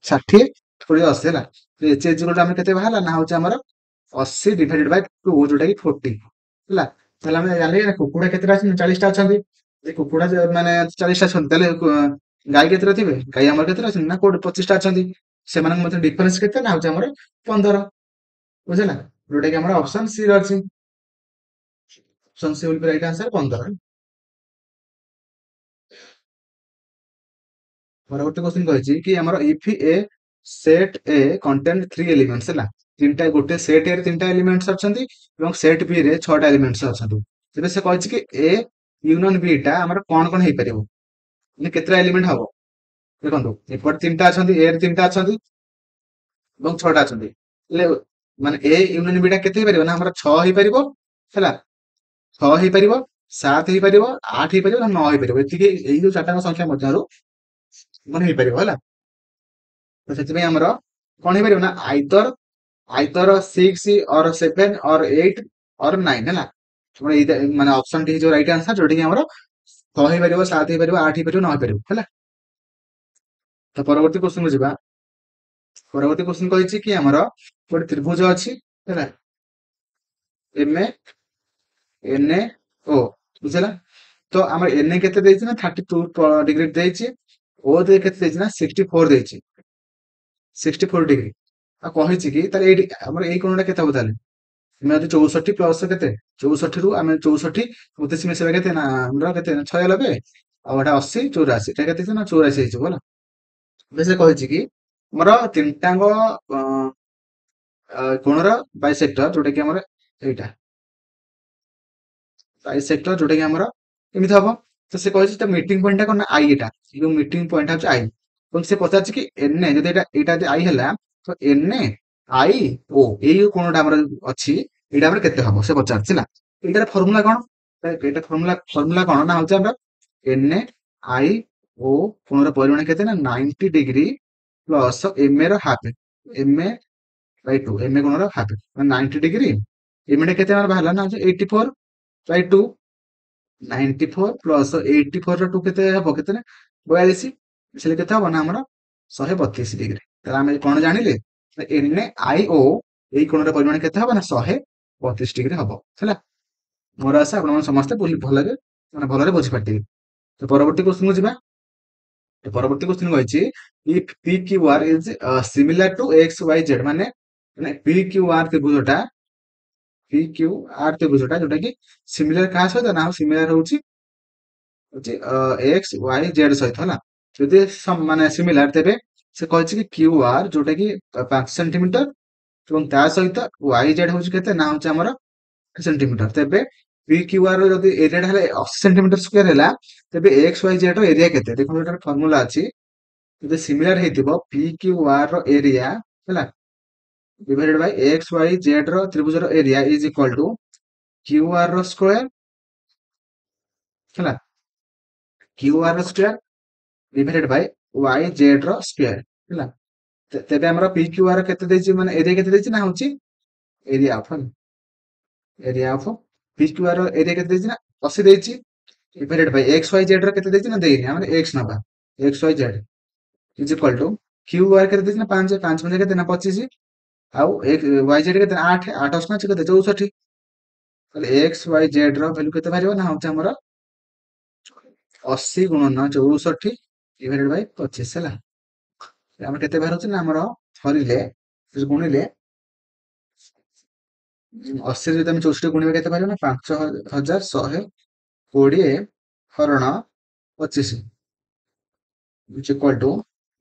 [SPEAKER 1] 60 କୋଡିଏ 80 ହେଲା। h ଇଜ ଇକ୍ୱାଲ ଟୁ ଆମର କେତେ ବାହାରିଲା ନା ହଉଛି ଆମର 80 ଡିଭାଇଡେଡ ବାଇ 2 ଯୋଉଟା କି 40 ହେଲା। ତାହେଲେ ଆମେ ଜାଣିଲେ କୁକୁଡା କେତେଟା ଅଛନ୍ତି 40ଟା ଅଛନ୍ତି। ଯଦି କୁକୁଡା ମାନେ 40ଟା ଅଛନ୍ତି ତାହେଲେ ଗାଈ କେତେଟା ଥିବେ, ଗାଈ ଆମର କେତେଟା ଅଛନ୍ତି ନା କୋଉଠି 25ଟା ଅଛନ୍ତି। ସେମାନଙ୍କ ମଧ୍ୟରେ ଡିଫରେନ୍ସ କେତେ ନା ହଉଛି ଆମର 15, ବୁଝିଲା। ଯୋଉଟା କି ଆମର ଅପସନ ସି ରେ ଅଛି। Option C will be right answer 15। ପରବର୍ତ୍ତୀ କ୍ୱେଶ୍ଚନ କହିଛି କି ଆମର if a set a contain 3 elements ହେଲା, ଗୋଟେ ସେଟ ଏ ରେ 3ଟା ଏଲିମେଣ୍ଟସ ଅଛନ୍ତି ଏବଂ ସେଟ ବି ରେ 6ଟା ଏଲିମେଣ୍ଟସ ଅଛନ୍ତି। ତେବେ ସେ କହିଛି କି a ୟୁନିୟନ b ଟା ଆମର କଣ କଣ ହେଇପାରିବ, ମାନେ କେତେଟା ଏଲିମେଣ୍ଟ ହବ। ଦେଖନ୍ତୁ ଏପଟେ 3ଟା ଅଛନ୍ତି, a ରେ 3ଟା ଅଛନ୍ତି ଏବଂ 6ଟା ଅଛନ୍ତି। ହେଲେ ମାନେ a ୟୁନିୟନ b ଟା କେତେ ହେଇପାରିବ ନା ଆମର 6 ହେଇପାରିବ ହେଲା, 6 ହେଇପାରିବ, 7 ହେଇପାରିବ, 8 ହେଇପାରିବ ନା 9 ହେଇପାରିବ। ଏତିକି ଏଇ ଯୋଉ 4ଟା ସଂଖ୍ୟା ମଧ୍ୟରୁ ମାନେ ହେଇପାରିବ ହେଲା। ତ ସେଥିପାଇଁ ଆମର କଣ ହେଇପାରିବ ନା ଆଇଦର ଆଇଦର 6 ଅର 7 ଅର 8 ଅର 9 ହେଲା। ଆମର ଏଇଟା ମାନେ ଅପସନ ଟି ହେଇଯିବ ରାଇଟ ଆନ୍ସର, ଯୋଉଟା କି ଆମର 6 ହେଇପାରିବ, 7 ହେଇପାରିବ, 8 ହେଇପାରିବ, 9 ହେଇପାରିବ ହେଲା। ତ ପରବର୍ତ୍ତୀ କ୍ୱେଶ୍ଚନ କୁ ଯିବା। ପରବର୍ତ୍ତୀ କ୍ୱେଶ୍ଚନ କହିଛି କି ଆମର ଗୋଟେ ତ୍ରିଭୁଜ ଅଛି ହେଲା, ଏମ ଏନ ଓ ବୁଝିଲା। ତ ଆମର ଏନ କେତେ ଦେଇଛି ନା 32 ଡିଗ୍ରୀ ଦେଇଛି, ଓ କେତେ ଦେଇଛି ନା 64 ଦେଇଛି, 64 ଡିଗ୍ରୀ। ଆଉ କହିଛି କି ତାହେଲେ ଏଇଠି ଆମର ଏଇ କୋଣଟା କେତେ ହବ ତାହେଲେ? ଆମେ ଯଦି 64 ପ୍ଲସ କେତେ, 64 ରୁ ଆମେ 64 29 ମିଶେଇବା କେତେ ନା ଆମର କେତେ 96, ଆଉ ଏଟା 80 84, ଏଟା କେତେ ହେଇଯିବ ନା 84 ହେଇଯିବ ହେଲା। ଏବେ ସେ କହିଛି କି ଆମର ତିନିଟାଙ୍କ କୋଣର ବାଇସେକ୍ଟର, ଯୋଉଟା କି ଆମର ଏଇଟା ବାଇସେକ୍ଟର, ଯୋଉଟା କି ଆମର ଏମିତି ହବ। ତ ସେ କହିଛି ମିଟିଂ ପଏଣ୍ଟ ଟା କଣ ନା ଆଇ, ଏଟା ଯୋଉ ମିଟିଂ ପଏଣ୍ଟ ହଉଛି ଆଇ। ଏବଂ ସେ ପଚାରୁଛି କି ଏନ ଯଦି ଏଇଟା ଯଦି ଆଇ ହେଲା, ତ ଏନ ଆଇ ଓ ଏଇ ଯୋଉ କୋଣଟା ଆମର ଅଛି ଏଇଟା ଆମର କେତେ ହବ ସେ ପଚାରୁଛି ହେଲା। ଏଇଟାର ଫର୍ମୁଲା କଣ? ଏଇଟା ଫର୍ମୁଲା କଣ ନା ହଉଛି ଆମର ଏନ ଆଇ ଓ କୋଣର ପରିମାଣ କେତେ ନା 90 ଡିଗ୍ରୀ ପ୍ଲସ ଏମ ର ହାଫ, ଏମ ବାଇ 2, ଏମ କୋଣର ହାଫ ମାନେ 90 ଡିଗ୍ରୀ। ଏମ ଟା କେତେ ଆମର ବାହାରିଲା ନା 84 ବାଇ 2, 94 ପ୍ଲସ 84 ର 2 କେତେ ହବ, କେତେ ନା 42, ମିଶିଲେ କେତେ ହବ ନା ଆମର 132 ଡିଗ୍ରୀ। ତାହେଲେ ଆମେ କଣ ଜାଣିଲେ ଏନ ଆଇ ଓ ଏଇ କୋଣର ପରିମାଣ କେତେ ହବ ନା 132 ଡିଗ୍ରୀ ହବ ହେଲା। ମୋର ଆଶା ଆପଣମାନେ ସମସ୍ତେ ଭଲରେ ମାନେ ଭଲରେ ବୁଝିପାରିଥିବେ। ତ ପରବର୍ତ୍ତୀ କ୍ୱେଶ୍ଚନ କୁ ଯିବା। ପରବର୍ତ୍ତୀ କ୍ୱେଶ୍ଚନ କହିଛି if P Q R is similar to X Y Z, ମାନେ ପି କ୍ୟୁ ଆର ତ୍ରିଭୁଜଟା, ପି କ୍ୟୁ ଆର ତ୍ରିଭୁଜଟା ଯୋଉଟା କି ସିମିଲାର କାହା ସହିତ ନା ସିମିଲାର ହଉଛି ଏକ୍ସ ୱାଇ ଜେଡ ସହିତ ହେଲା। ଯଦି ମାନେ ସିମିଲାର, ତେବେ ସେ କହିଛି କି କ୍ୟୁ ଆର ଯୋଉଟା କି 5 ସେଣ୍ଟିମିଟର ଏବଂ ତା ସହିତ ୱାଇ ଜେଡ ହଉଛି କେତେ ନା ହଉଛି ଆମର ସେଣ୍ଟିମିଟର। ତେବେ ପି କ୍ୟୁ ଆର ର ଯଦି ଏରିଆଟା ହେଲା 80 ସେଣ୍ଟିମିଟର ସ୍କୋୟାର ହେଲା, ତେବେ ଏକ୍ସ ୱାଇ ଜେଡ ର ଏରିଆ କେତେ? ଦେଖନ୍ତୁ ଏଟାର ଫର୍ମୁଲା ଅଛି, ଯଦି ସିମିଲାର ହେଇଥିବ ପି କ୍ୟୁ ଆର ର ଏରିଆ ହେଲା divided by X Y Z ର ତ୍ରିଭୁଜର area is equal to Q R ର ସ୍କୋୟାର ହେଲା, କ୍ୟୁ ଆର ର square divided by Y Z ର ସ୍କୋୟାର ହେଲା। ତେବେ ଆମର ପି କ୍ୟୁ ଆର କେତେ ଦେଇଛି, ମାନେ ଏରିଆ କେତେ ଦେଇଛି ନା ହଉଛି area of, area of P Q R ର ଏରିଆ କେତେ ଦେଇଛି ନା 80 ଦେଇଛି, divided by X Y Z ର କେତେ ଦେଇଛି ନା ଦେଇନି, ଆମେ ଏକ୍ସ ନବା, X Y Z is equal to Q ଆର କେତେ ଦେଇଛି ନା 5, 5 5 କେତେ ନା 25, ଆଉ ୱାଇ ଜେଡ କେତେ 8, 8 ଅଛି କେତେ 64। ତାହେଲେ ଏକ୍ସ ୱାଇ ଜେଡ ର ଭ୍ୟାଲୁ କେତେ ବାହାରିବ ନା ହଉଛି ଆମର 80 ଗୁଣନ 64 ଡିଭାଇଡେଡ୍ ବାଇ 25 ହେଲା। ଆମର କେତେ ବାହାରୁଛି ନା ଆମର ଧରିଲେ ଗୁଣିଲେ 80 ଯଦି ଆମେ 64 ଗୁଣିବା କେତେ ବାହାରିବ ନା 5120 ହରଣ 25 ଇକ୍ୱାଲ ଟୁ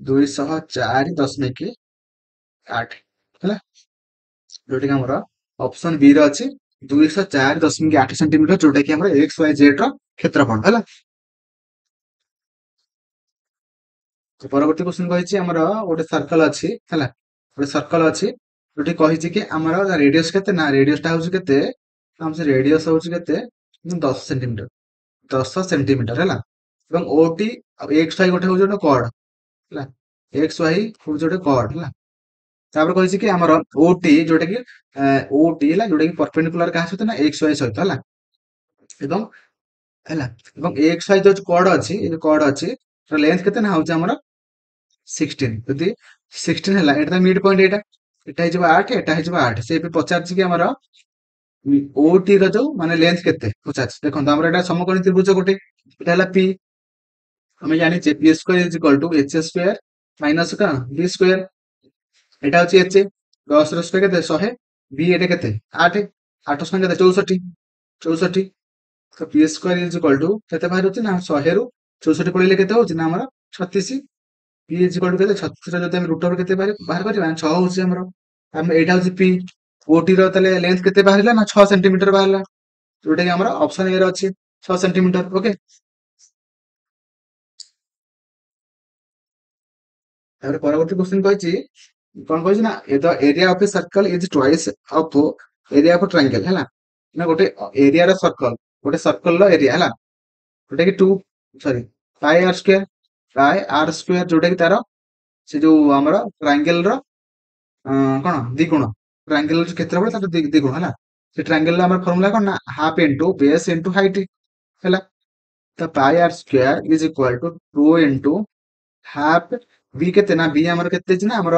[SPEAKER 1] 204.8 ହେଲା, ଯୋଉଟା କି ଆମର ଅପସନ ବି ରେ ଅଛି 204.8 ସେଣ୍ଟିମିଟର, ଯୋଉଟା କି ଆମର ଏକ୍ସ ୱାଇ ଜେଡ ର କ୍ଷେତ୍ରଫଳ ହେଲା। ପରବର୍ତ୍ତୀ କ୍ୱେଶ୍ଚନ କହିଛି ଆମର ଗୋଟେ ସର୍କଲ ଅଛି ହେଲା, ଗୋଟେ ସର୍କଲ ଅଛି ଯୋଉଠି କହିଛି କି ଆମର ରେଡିୟସ କେତେ ନା ରେଡିୟସ ଟା ହଉଛି କେତେ, ରେଡିୟସ ହଉଛି କେତେ 10 ସେଣ୍ଟିମିଟର, 10 ସେଣ୍ଟିମିଟର ହେଲା। ଏବଂ ଓଟି ଆଉ ଏକ୍ସ ୱାଇ ଗୋଟେ ହଉଛି ଗୋଟେ କର୍ଡ ହେଲା, ଏକ୍ସ ୱାଇ ହଉଛି ଗୋଟେ କର୍ଡ ହେଲା। ତାପରେ କହିଛି କି ଆମର ଓଟି ଯୋଉଟା କି ଓଟି ହେଲା, ଯୋଉଟା କି ପରପେଣ୍ଡିକୁଲାର କାହା ସହିତ ନା ଏକ୍ସ ୱାଇ ସହିତ ହେଲା। ଏବଂ ହେଲା, ଏବଂ ଏକ୍ସ ୱାଇ ଯୋଉ କର୍ଡ ଅଛି, ଏ ଯୋଉ କର୍ଡ ଅଛି ତାର ଲେନ୍ଥ କେତେ ନା ହଉଛି ଆମର 16। ଯଦି 16 ହେଲା, ଏଟା ମିଡ୍ ପଏଣ୍ଟ, ଏଟା ହେଇଯିବ 8, ଏଟା ହେଇଯିବ 8। ସେ ଏବେ ପଚାରିଛି କି ଆମର ଓଟି ର ଯୋଉ ମାନେ ଲେନ୍ଥ କେତେ ପଚାରିଛି। ଦେଖନ୍ତୁ ଆମର ଏଟା ସମକୋଣୀ ତ୍ରିଭୁଜ ଗୋଟେ, ଏଟା ହେଲା ପି, ଆମେ ଜାଣିଛେ P square is equal to H square minus କଣ ବି ସ୍କୋୟାର, ଏଟା ହଉଛି ଏଚ 10 ର ସ୍କୋୟାର କେତେ 100, ବି ଏଟା କେତେ 8, 8 ସ୍କୋୟାର କେତେ 64, 64। ତ P square is equal to କେତେ ବାହାରୁଛି ନା 100 ରୁ 64 ପଳେଇଲେ କେତେ ହଉଛି ନା ଆମର 36। ପି ଇଜ ଇକ୍ୱାଲ ଟୁ କେତେ 36 ର ଯଦି ଆମେ ରୁଟ ଓଭର କେତେ ବାହାର କରିବା 6 ହଉଛି ଆମର, ଆମେ ଏଇଟା ହଉଛି ପି। ଓଟି ର ତାହେଲେ ଲେନ୍ଥ କେତେ ବାହାରିଲା ନା 6 ସେଣ୍ଟିମିଟର ବାହାରିଲା, ଯୋଉଟା କି ଆମର ଅପସନ ଏ ରେ ଅଛି 6 ସେଣ୍ଟିମିଟର। ଓକେ, ତାପରେ ପରବର୍ତ୍ତୀ କ୍ୱେଶ୍ଚନ କହିଛି କଣ କହିଛି ନା the area of a circle is twice of area of triangle ହେଲା, ନା ଗୋଟେ ଏରିଆ ର ସର୍କଲ, ଗୋଟେ ସର୍କଲ ର ଏରିଆ ହେଲା, ଯୋଉଟା କି 2 ସରି ପାଏ ଆର ସ୍କୋୟାର, ପାଏ ଆର ସ୍କୋୟାର, ଯୋଉଟା କି ତାର ସେ ଯୋଉ ଆମର ଟ୍ରାଙ୍ଗେଲ ର କଣ ଦ୍ୱିଗୁଣ ट्रायंगल केते हबो तार द्विगुण हला से ट्रायंगल हमर फार्मूला कोन ना half into base into height हला तो pi R square is equal to 2 into half B केते ना बी हमर केते छि ना हमर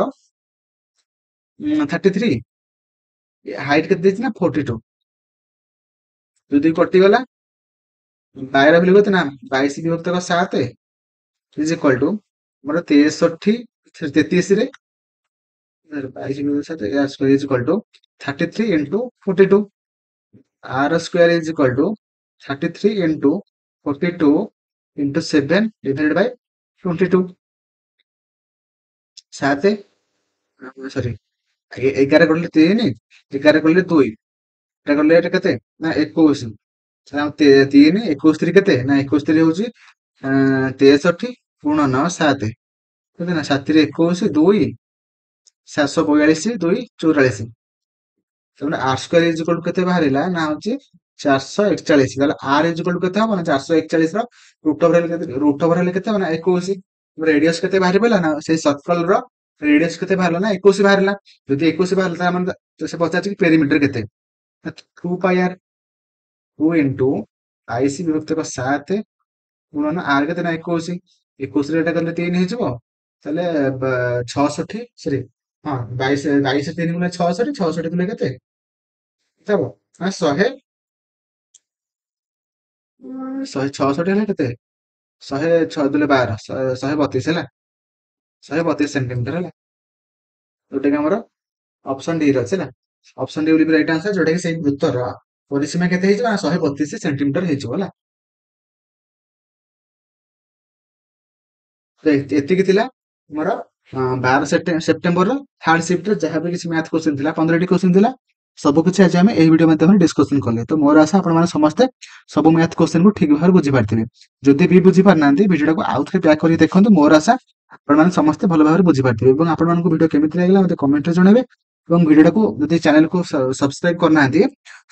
[SPEAKER 1] 33 हाइट केते छि ना 42 যদি কটি গলা 12 ভ্যালু কেতে না 22 বিভক্ত 7 ইজ ইকুয়াল টু আমার 63 33 রে 22 বিভক্ত 7 R square is equal to 33 into 42 r square is equal to 33 into 42 into 7 divided by 22 7 sorry 11 করলে 3 11 করলে 2 এটা করলে এটা কেতে না 21 3 21 3 কেতে না 21 3 হଉଛି 63 গুଣନ 7 କେତେ ନା 7 ରେ 21 2 742 2 44 তাহলে r square is equal two কেতে বাহারিলা না হচ্ছে 441 তাহলে r ইজ ইকুয়াল টু কেতে হবে না 441 ର ରୁଟ ଓଭର ହେଲେ କେତେ ହେବ ନା 21 ରେଡିୟସ କେତେ ବାହାରି ପଇଲା ନା ସେଇ ସର୍କଲ ର ରେଡିୟସ କେତେ ବାହାରିଲା ନା 21 ବାହାରିଲା ଯଦି 21 ବାହାରିଲା ତାହେଲେ ମାନେ ସେ ପଚାରୁଛି କି ପେରିମିଟର କେତେ 2 ପାଇ r 2 ଇନଟୁ ଆଇସି ବିଭକ୍ତ 7 ଗୁଣନ r କେତେ ନା 21 21 ରେ ଏଟା କଲେ 3 ହେଇଯିବ ତାହେଲେ 66 ସରି ହଁ 22 3 ଗୁଣନ 66 66 ଗୁଣନ କେତେ ହବ ନା 100 166 ହେଲେ କେତେ 106 ଦୁଲେ 12 132 ହେଲା 132 ସେଣ୍ଟିମିଟର ହେଲା ଯୋଉଟା କି ଆମର ଅପସନ ଡି ରେ ଅଛି ହେଲା option D will be right answer ଯୋଉଟା କି ସେଇ ବୃତ୍ତର ପରିସୀମା କେତେ ହେଇଯିବ ନା 132 ସେଣ୍ଟିମିଟର ହେଇଯିବ ହେଲା ତ ଏତିକି ଥିଲା ଆମର 12 ସେପ୍ଟେମ୍ବର ଥାର୍ଡ ସିଫ୍ଟରେ ଯାହା ବି କିଛି ମ୍ୟାଥ କ୍ୱେଶ୍ଚିନ୍ ଥିଲା 15ଟି କ୍ୱେଶ୍ଚିନ୍ ଥିଲା ସବୁ କିଛି ଆଜି ଆମେ ଏହି ଭିଡିଓ ମାଧ୍ୟମରେ ଡିସ୍କସନ କଲେ ତ ମୋର ଆଶା ଆପଣମାନେ ସମସ୍ତେ ସବୁ ମ୍ୟାଥ କ୍ୱେଶ୍ଚିନ୍ କୁ ଠିକ ଭାବରେ ବୁଝିପାରିଥିବେ ଯଦି ବି ବୁଝିପାରିନାହାନ୍ତି ଭିଡିଓଟାକୁ ଆଉ ଥରେ ବ୍ୟାକ୍ କରିକି ଦେଖନ୍ତୁ ମୋର ଆଶା ଆପଣମାନେ ସମସ୍ତେ ଭଲ ଭାବରେ ବୁଝିପାରିଥିବେ ଏବଂ ଆପଣମାନଙ୍କୁ ଭିଡିଓ କେମିତି ଲାଗିଲା ମୋତେ କମେଣ୍ଟରେ ଜଣାଇବେ ଏବଂ ଭିଡିଓଟାକୁ ଯଦି ଚ୍ୟାନେଲକୁ ସବସ୍କ୍ରାଇବ କରିନାହାନ୍ତି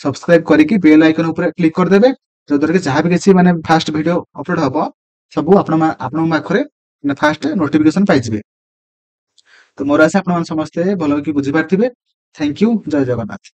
[SPEAKER 1] ସବସ୍କ୍ରାଇବ କରିକି ବେଲ୍ ଆଇକନ ଉପରେ କ୍ଲିକ୍ କରିଦେବେ ଯଦ୍ୱାରା କି ଯାହା ବି କିଛି ମାନେ ଫାଷ୍ଟ ଭିଡିଓ ଅପଲୋଡ ହବ ସବୁ ଆପଣଙ୍କ ପାଖରେ ଫାଷ୍ଟ ନୋଟିଫିକେସନ ପାଇଯିବେ ତ ମୋର ଆଶା ଆପଣମାନେ ସମସ୍ତେ ଭଲ କି ବୁଝିପାରିଥିବେ ଥ୍ୟାଙ୍କ ୟୁ ଜୟ ଜଗନ୍ନାଥ